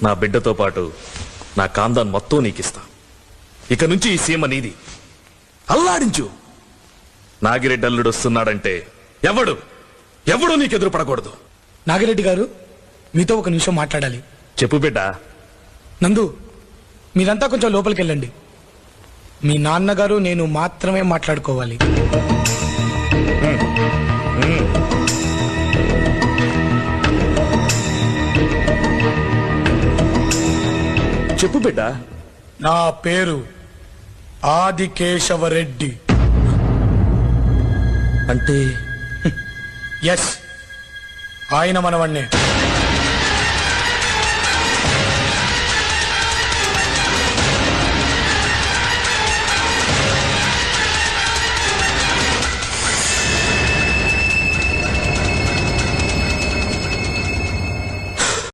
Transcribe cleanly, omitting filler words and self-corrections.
నా బిడ్డతో పాటు నా కాందాన్ మొత్తం నీకిస్తా. ఇక నుంచి ఈ సీమ నీది. అల్లాడించు. నాగిరెడ్డి అల్లుడు వస్తున్నాడంటే ఎవడు నీకెదురు పడకూడదు. నాగిరెడ్డి గారు, మీతో ఒక నిమిషం మాట్లాడాలి. చెప్పు బిడ్డ. నందు, మీరంతా కొంచెం లోపలికి వెళ్ళండి. మీ నాన్నగారు నేను మాత్రమే మాట్లాడుకోవాలి. చెప్పు బిడ్డ. నా పేరు ఆదికేశవరెడ్డి. అంటే ఎస్, ఆయన మనవన్నే.